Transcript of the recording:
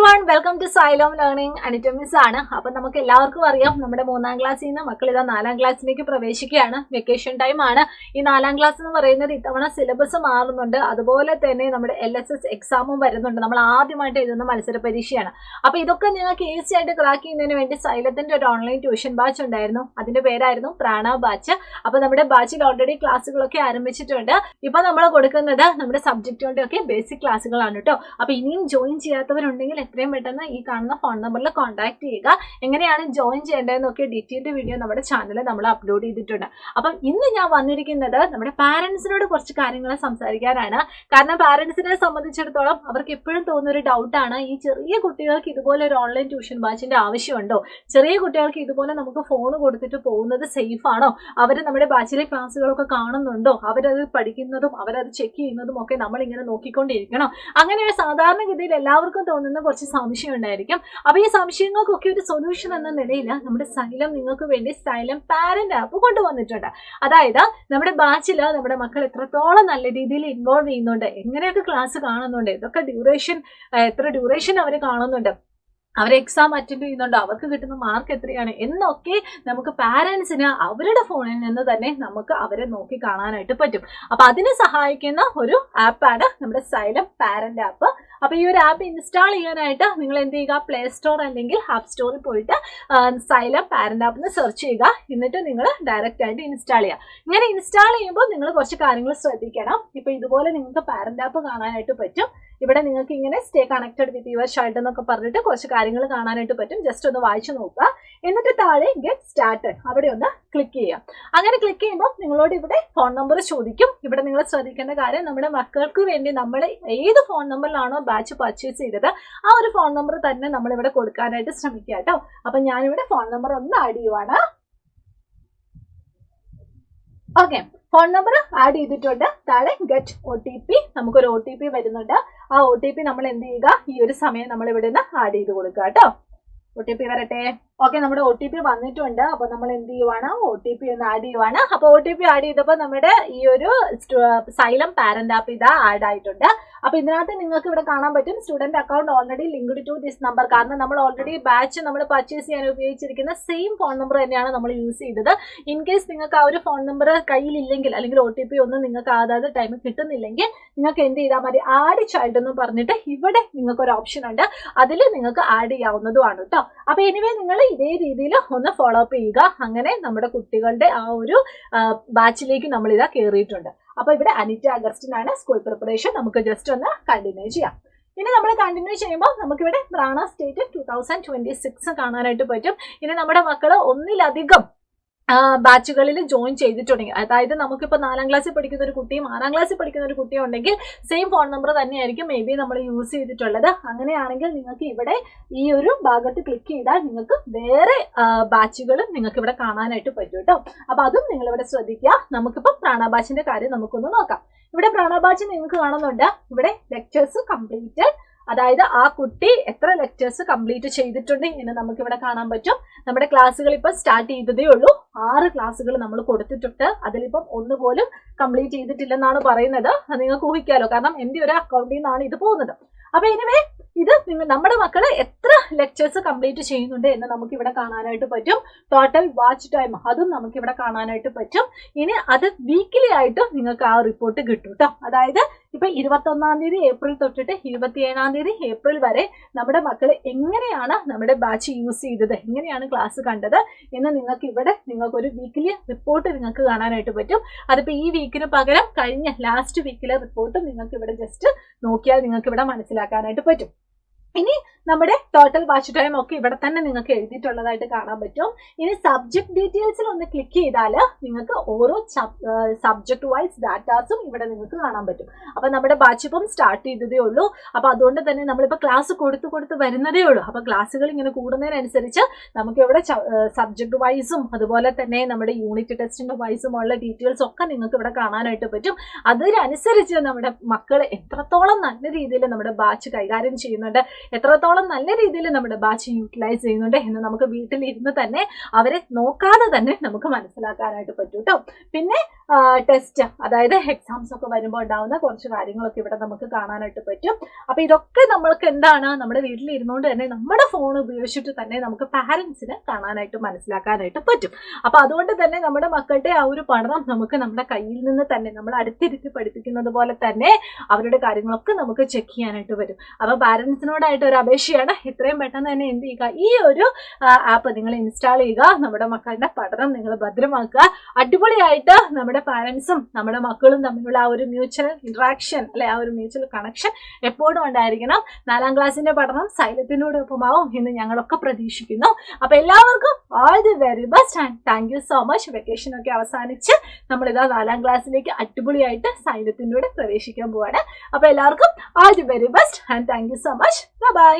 everyone, welcome to Xylem Learning. Anatomies ആണ്. അപ്പോൾ നമുക്ക് എല്ലാവർക്കും അറിയാം നമ്മുടെ 3ാം ക്ലാസ്സിൽ നിന്ന് മക്കൾ ഇതാ 4ാം ക്ലാസ്സിലേക്ക് പ്രവേശിക്കുകയാണ്. വെക്കേഷൻ ടൈം ആണ്. ഈ 4ാം ക്ലാസ് എന്ന് പറയുന്നത് ഇത്തവണ സിലബസ് മാറുന്നുണ്ട്. അതുപോലെ തന്നെ നമ്മുടെ LSS എക്സാമും വരുന്നുണ്ട്. നമ്മൾ ആദ്യമായിട്ട് എഴുതുന്ന മത്സര പരീക്ഷയാണ്. അപ്പോൾ ഇതൊക്കെ നിങ്ങൾക്ക് ഈസി ആയിട്ട് ക്രാക്ക് ചെയ്യുന്നതിന് വേണ്ടി സൈലത്തിന്റെ ഒരു ഓൺലൈൻ ട്യൂഷൻ ബാച്ച് ഉണ്ടായിരുന്നു. അതിന്റെ പേരായിരുന്നു പ്രാണ ബാച്ച്. അപ്പോൾ നമ്മുടെ ബാച്ചിൽ ഓൾറെഡി ക്ലാസ്സുകളൊക്കെ ആരംഭിച്ചിട്ടുണ്ട്. ഇപ്പോൾ നമ്മൾ കൊടുക്കുന്നത് നമ്മുടെ സബ്ജക്റ്റുകളുടെ ഒക്കെ ബേസിക് ക്ലാസ്സുകളാണ് കേട്ടോ. അപ്പോൾ ഇനിയും ജോയിൻ ചെയ്യാത്തവരുണ്ടെങ്കിൽ എത്രയും പെട്ടെന്ന് ഈ കാണുന്ന ഫോൺ നമ്പറിൽ കോൺടാക്ട് ചെയ്യുക. എങ്ങനെയാണ് ജോയിൻ ചെയ്യേണ്ടതെന്നൊക്കെ ഡീറ്റെയിൽഡ് വീഡിയോ നമ്മുടെ ചാനലിൽ നമ്മൾ അപ്ലോഡ് ചെയ്തിട്ടുണ്ട്. അപ്പം ഇന്ന് ഞാൻ വന്നിരിക്കുന്നത് നമ്മുടെ പാരന്റ്സിനോട് കുറച്ച് കാര്യങ്ങൾ സംസാരിക്കാനാണ്. കാരണം പാരന്റ്സിനെ സംബന്ധിച്ചിടത്തോളം അവർക്ക് എപ്പോഴും തോന്നുന്ന ഒരു ഡൗട്ടാണ്, ഈ ചെറിയ കുട്ടികൾക്ക് ഇതുപോലെ ഒരു ഓൺലൈൻ ട്യൂഷൻ ബാച്ചിന്റെ ആവശ്യമുണ്ടോ? ചെറിയ കുട്ടികൾക്ക് ഇതുപോലെ നമുക്ക് ഫോൺ കൊടുത്തിട്ട് പോകുന്നത് സേഫ് ആണോ? അവർ നമ്മുടെ ബാച്ചിലെ ക്ലാസ്സുകളൊക്കെ കാണുന്നുണ്ടോ? അവരത് പഠിക്കുന്നതും അവരത് ചെക്ക് ചെയ്യുന്നതും ഒക്കെ നമ്മളിങ്ങനെ നോക്കിക്കൊണ്ടിരിക്കണം. അങ്ങനെ ഒരു സാധാരണഗതിയിൽ എല്ലാവർക്കും തോന്നുന്ന കുറച്ച് സംശയം ഉണ്ടായിരിക്കും. അപ്പൊ ഈ സംശയങ്ങൾക്കൊക്കെ ഒരു സൊല്യൂഷൻ എന്ന നിലയിൽ നമ്മുടെ സൈലം നിങ്ങൾക്ക് വേണ്ടി സൈലം പാരന്റ് ആപ്പ് കൊണ്ടുവന്നിട്ടുണ്ട്. അതായത് നമ്മുടെ ബാച്ചിൽ നമ്മുടെ മക്കൾ എത്രത്തോളം നല്ല രീതിയിൽ ഇൻവോൾവ് ചെയ്യുന്നുണ്ട്, എങ്ങനെയൊക്കെ ക്ലാസ് കാണുന്നുണ്ട്, ഇതൊക്കെ എത്ര ഡ്യൂറേഷൻ അവർ കാണുന്നുണ്ട്, അവർ എക്സാം അറ്റൻഡ് ചെയ്യുന്നുണ്ട്, അവർക്ക് കിട്ടുന്ന മാർക്ക് എത്രയാണ് എന്നൊക്കെ നമുക്ക് പാരന്റ്സിന് അവരുടെ ഫോണിൽ നിന്ന് തന്നെ നമുക്ക് അവരെ നോക്കി കാണാനായിട്ട് പറ്റും. അപ്പൊ അതിനെ സഹായിക്കുന്ന ഒരു ആപ്പാണ് നമ്മുടെ സൈലം പാരന്റ് ആപ്പ്. അപ്പൊ ഈ ഒരു ആപ്പ് ഇൻസ്റ്റാൾ ചെയ്യാനായിട്ട് നിങ്ങൾ എന്ത് ചെയ്യുക, പ്ലേ സ്റ്റോർ അല്ലെങ്കിൽ ആപ്പ് സ്റ്റോറിൽ പോയിട്ട് സൈലം പാരന്റ് ആപ്പ് എന്ന് സെർച്ച് ചെയ്യുക. എന്നിട്ട് നിങ്ങൾ ഡയറക്റ്റ് ആയിട്ട് ഇൻസ്റ്റാൾ ചെയ്യുക. ഇങ്ങനെ ഇൻസ്റ്റാൾ ചെയ്യുമ്പോൾ നിങ്ങൾ കുറച്ച് കാര്യങ്ങൾ ശ്രദ്ധിക്കണം. ഇപ്പൊ ഇതുപോലെ നിങ്ങൾക്ക് പാരന്റ് ആപ്പ് കാണാനായിട്ട് പറ്റും. ഇവിടെ നിങ്ങൾക്ക് ഇങ്ങനെ stay connected with your child എന്നൊക്കെ പറഞ്ഞിട്ട് കുറച്ച് കാര്യങ്ങൾ കാണാനായിട്ട് പറ്റും. ജസ്റ്റ് ഒന്ന് വായിച്ചു നോക്കുക. എന്നിട്ട് താഴെ ഗെറ്റ് സ്റ്റാർട്ടഡ് അവിടെ ഒന്ന് ക്ലിക്ക് ചെയ്യാം. അങ്ങനെ ക്ലിക്ക് ചെയ്യുമ്പോൾ നിങ്ങളോട് ഇവിടെ ഫോൺ നമ്പർ ചോദിക്കും. ഇവിടെ നിങ്ങൾ ശ്രദ്ധിക്കേണ്ട കാര്യം, നമ്മുടെ മക്കൾക്ക് വേണ്ടി നമ്മൾ ഏത് ഫോൺ നമ്പറിലാണോ ബാച്ച് പർച്ചേസ് ചെയ്തത് ആ ഒരു ഫോൺ നമ്പർ തന്നെ നമ്മൾ ഇവിടെ കൊടുക്കാനായിട്ട് ശ്രമിക്കുക കേട്ടോ. അപ്പൊ ഞാനിവിടെ ഫോൺ നമ്പർ ഒന്ന് ആഡ് ചെയ്യുവാണ്. ഓക്കെ, ഫോൺ നമ്പർ ആഡ് ചെയ്തിട്ടുണ്ട്. താഴെ ഗെറ്റ് OTP, നമുക്കൊരു OTP വരുന്നുണ്ട്. ആ OTP നമ്മൾ എന്ത് ചെയ്യുക, ഈ ഒരു സമയം നമ്മൾ ഇവിടെ നിന്ന് ആഡ് ചെയ്ത് കൊടുക്കുക കേട്ടോ. OTP വരട്ടെ. ഓക്കെ, നമ്മുടെ OTP വന്നിട്ടുണ്ട്. അപ്പൊ നമ്മൾ എന്ത് ചെയ്യുവാണ്, OTP ഒന്ന് ആഡ് ചെയ്യുവാണ്. അപ്പൊ OTP ആഡ് ചെയ്തപ്പോൾ നമ്മുടെ ഈ ഒരു സൈലം പാരന്റ് ആപ്പ് ഇതാ ആഡ് ആയിട്ടുണ്ട്. അപ്പൊ ഇതിനകത്ത് നിങ്ങൾക്ക് ഇവിടെ കാണാൻ പറ്റും student account already linked to this number. കാരണം നമ്മൾ ഓൾറെഡി ബാച്ച് നമ്മൾ പർച്ചേസ് ചെയ്യാൻ ഉപയോഗിച്ചിരിക്കുന്ന സെയിം ഫോൺ നമ്പർ തന്നെയാണ് നമ്മൾ യൂസ് ചെയ്തത്. ഇൻ കേസ് നിങ്ങൾക്ക് ആ ഒരു ഫോൺ നമ്പർ കയ്യിലില്ലെങ്കിൽ അല്ലെങ്കിൽ OTP ഒന്നും നിങ്ങൾക്ക് അതാത് ടൈമിൽ കിട്ടുന്നില്ലെങ്കിൽ നിങ്ങൾക്ക് എന്ത് ചെയ്താൽ മതി, ആഡ് ചൈൽഡ് എന്ന് പറഞ്ഞിട്ട് ഇവിടെ നിങ്ങൾക്ക് ഒരു ഓപ്ഷൻ ഉണ്ട്. അതിൽ നിങ്ങൾക്ക് ആഡ് ചെയ്യാവുന്നതുമാണ് കേട്ടോ. അപ്പൊ എനിവേ നിങ്ങൾ ഇതേ രീതിയിൽ ഒന്ന് ഫോളോ അപ്പ് ചെയ്യുക. അങ്ങനെ നമ്മുടെ കുട്ടികളുടെ ആ ഒരു ബാച്ചിലേക്ക് നമ്മൾ ഇതാ കയറിയിട്ടുണ്ട്. അപ്പൊ ഇവിടെ അനിറ്റ അഗസ്റ്റിൻ ആണ് സ്കൂൾ പ്രിപ്പറേഷൻ. നമുക്ക് ജസ്റ്റ് ഒന്ന് കണ്ടിന്യൂ ചെയ്യാം. ഇനി നമ്മൾ കണ്ടിന്യൂ ചെയ്യുമ്പോൾ നമുക്കിവിടെ പ്രാണ സ്റ്റേറ്റ് 2026 കാണാനായിട്ട് പറ്റും. ഇനി നമ്മുടെ മക്കള് ഒന്നിലധികം ബാച്ചുകളിൽ ജോയിൻ ചെയ്തിട്ടുണ്ടെങ്കിൽ, അതായത് നമുക്കിപ്പോൾ 4ാം ക്ലാസ്സിൽ പഠിക്കുന്ന ഒരു കുട്ടിയും 6ാം ക്ലാസ്സിൽ പഠിക്കുന്ന ഒരു കുട്ടിയും ഉണ്ടെങ്കിൽ സെയിം ഫോൺ നമ്പർ തന്നെയായിരിക്കും മേ ബി നമ്മൾ യൂസ് ചെയ്തിട്ടുള്ളത്. അങ്ങനെയാണെങ്കിൽ നിങ്ങൾക്ക് ഇവിടെ ഈ ഒരു ഭാഗത്ത് ക്ലിക്ക് ചെയ്താൽ നിങ്ങൾക്ക് വേറെ ബാച്ചുകളും നിങ്ങൾക്ക് ഇവിടെ കാണാനായിട്ട് പറ്റും കേട്ടോ. അപ്പൊ അതും നിങ്ങൾ ഇവിടെ ശ്രദ്ധിക്കുക. നമുക്കിപ്പോൾ പ്രാണ ബാച്ചിന്റെ കാര്യം നമുക്കൊന്ന് നോക്കാം. ഇവിടെ പ്രാണ ബാച്ച് നിങ്ങൾക്ക് കാണുന്നുണ്ട്. ഇവിടെ ലെക്ചേഴ്സ് കംപ്ലീറ്റഡ്, അതായത് ആ കുട്ടി എത്ര ലെക്ചേഴ്സ് കംപ്ലീറ്റ് ചെയ്തിട്ടുണ്ട് എന്ന് നമുക്ക് ഇവിടെ കാണാൻ പറ്റും. നമ്മുടെ ക്ലാസ്സുകൾ ഇപ്പൊ സ്റ്റാർട്ട് ചെയ്തതേ ഉള്ളൂ. 6 ക്ലാസ്സുകൾ നമ്മൾ കൊടുത്തിട്ടുണ്ട്. അതിലിപ്പം 1 പോലും കംപ്ലീറ്റ് ചെയ്തിട്ടില്ലെന്നാണ് പറയുന്നത്. അത് നിങ്ങൾക്ക് ഊഹിക്കാലോ, കാരണം എന്റെ ഒരു അക്കൗണ്ടിൽ നിന്നാണ് ഇത് പോകുന്നത്. അപ്പൊ എനിവേ ഇത് നമ്മുടെ മക്കള് എത്ര ലെക്ചേഴ്സ് കംപ്ലീറ്റ് ചെയ്യുന്നുണ്ട് എന്ന് നമുക്ക് ഇവിടെ കാണാനായിട്ട് പറ്റും. ടോട്ടൽ വാച്ച് ടൈം അതും നമുക്ക് ഇവിടെ കാണാനായിട്ട് പറ്റും. ഇനി അത് വീക്കിലി ആയിട്ട് നിങ്ങൾക്ക് ആ റിപ്പോർട്ട് കിട്ടും കേട്ടോ. അതായത് ഇപ്പൊ 21-ാം തീയതി ഏപ്രിൽ തൊട്ടിട്ട് 27-ാം തീയതി ഏപ്രിൽ വരെ നമ്മുടെ മക്കള് എങ്ങനെയാണ് നമ്മുടെ ബാച്ച് യൂസ് ചെയ്തത്, എങ്ങനെയാണ് ക്ലാസ് കണ്ടത് എന്ന് നിങ്ങൾക്ക് ഇവിടെ നിങ്ങൾക്കൊരു വീക്കിലി റിപ്പോർട്ട് നിങ്ങൾക്ക് കാണാനായിട്ട് പറ്റും. അതിപ്പോ ഈ വീക്കിന് പകരം കഴിഞ്ഞ ലാസ്റ്റ് വീക്കിലെ റിപ്പോർട്ട് നിങ്ങൾക്ക് ഇവിടെ ജസ്റ്റ് നോക്കിയാൽ നിങ്ങൾക്ക് ഇവിടെ മനസ്സിലാക്കാനായിട്ട് പറ്റും. ഇനി നമ്മുടെ ടോട്ടൽ വാച്ച് ടൈം ഒക്കെ ഇവിടെ തന്നെ നിങ്ങൾക്ക് എഴുതിയിട്ടുള്ളതായിട്ട് കാണാൻ പറ്റും. ഇനി സബ്ജക്ട് ഡീറ്റെയിൽസിൽ ഒന്ന് ക്ലിക്ക് ചെയ്താൽ നിങ്ങൾക്ക് ഓരോ സബ്ജക്ട് വൈസ് ഡാറ്റാസും ഇവിടെ നിങ്ങൾക്ക് കാണാൻ പറ്റും. അപ്പൊ നമ്മുടെ ബാച്ച് ഇപ്പം സ്റ്റാർട്ട് ചെയ്തതേ ഉള്ളൂ. അപ്പൊ അതുകൊണ്ട് തന്നെ നമ്മളിപ്പോ ക്ലാസ് കൊടുത്ത് വരുന്നതേ ഉള്ളൂ. അപ്പൊ ക്ലാസ്സുകൾ ഇങ്ങനെ കൂടുന്നതിനനുസരിച്ച് നമുക്ക് ഇവിടെ സബ്ജക്ട് വൈസും അതുപോലെ തന്നെ നമ്മുടെ യൂണിറ്റ് ടെസ്റ്റിന്റെ വൈസും ഉള്ള ഡീറ്റെയിൽസ് ഒക്കെ നിങ്ങൾക്ക് ഇവിടെ കാണാനായിട്ട് പറ്റും. അതിനനുസരിച്ച് നമ്മുടെ മക്കൾ എത്രത്തോളം നല്ല രീതിയിൽ നമ്മുടെ ബാച്ച് കൈകാര്യം ചെയ്യുന്നുണ്ട്, എത്രത്തോളം നല്ല രീതിയിൽ നമ്മുടെ ബാച്ച് യൂട്ടിലൈസ് ചെയ്യുന്നുണ്ട് എന്ന് നമുക്ക് വീട്ടിലിരുന്ന് തന്നെ അവരെ നോക്കാതെ തന്നെ നമുക്ക് മനസ്സിലാക്കാനായിട്ട് പറ്റും കേട്ടോ. പിന്നെ ടെസ്റ്റ്, അതായത് എക്സാംസ് ഒക്കെ വരുമ്പോൾ ഉണ്ടാവുന്ന കുറച്ച് കാര്യങ്ങളൊക്കെ ഇവിടെ നമുക്ക് കാണാനായിട്ട് പറ്റും. അപ്പൊ ഇതൊക്കെ നമ്മൾക്ക് എന്താണ്, നമ്മുടെ വീട്ടിലിരുന്നുകൊണ്ട് തന്നെ നമ്മുടെ ഫോൺ ഉപയോഗിച്ചിട്ട് തന്നെ നമുക്ക് പാരന്റ്സിന് കാണാനായിട്ട് മനസ്സിലാക്കാനായിട്ട് പറ്റും. അപ്പൊ അതുകൊണ്ട് തന്നെ നമ്മുടെ മക്കളുടെ ആ ഒരു പഠനം നമുക്ക് നമ്മുടെ കയ്യിൽ നിന്ന് തന്നെ നമ്മൾ അടുത്തിരുത്തി പഠിപ്പിക്കുന്നത് പോലെ തന്നെ അവരുടെ കാര്യങ്ങളൊക്കെ നമുക്ക് ചെക്ക് ചെയ്യാനായിട്ട് വരും. അപ്പൊ പാരന്റ്സിനോടായിട്ട് ഒരു അപേക്ഷയാണ്, എത്രയും പെട്ടെന്ന് തന്നെ എന്ത് ചെയ്യുക, ഈ ഒരു ആപ്പ് നിങ്ങൾ ഇൻസ്റ്റാൾ ചെയ്യുക. നമ്മുടെ മക്കളുടെ പഠനം നിങ്ങൾ ഭദ്രമാക്കുക. അടിപൊളിയായിട്ട് നമ്മുടെ പാരന്റ്സും നമ്മുടെ മക്കളും തമ്മിലുള്ള ആ ഒരു മ്യൂച്വൽ ഇന്ററാക്ഷൻ, അല്ലെ, ആ ഒരു മ്യൂച്വൽ കണക്ഷൻ എപ്പോഴും ഉണ്ടായിരിക്കണം. 4ാം ക്ലാസ്സിന്റെ പഠനം സൈലത്തിനോടൊപ്പമാവും എന്ന് ഞങ്ങളൊക്കെ പ്രതീക്ഷിക്കുന്നു. അപ്പൊ എല്ലാവർക്കും all the very best and thank you so much. Vacation ഒക്കെ അവസാനിച്ച് നമ്മളിതാ 4ാം ക്ലാസ്സിലേക്ക് അടിപൊളിയായിട്ട് സൈലത്തിലൂടെ പ്രവേശിക്കാൻ പോവാണ്. അപ്പൊ എല്ലാവർക്കും all the very best and thank you so much. By.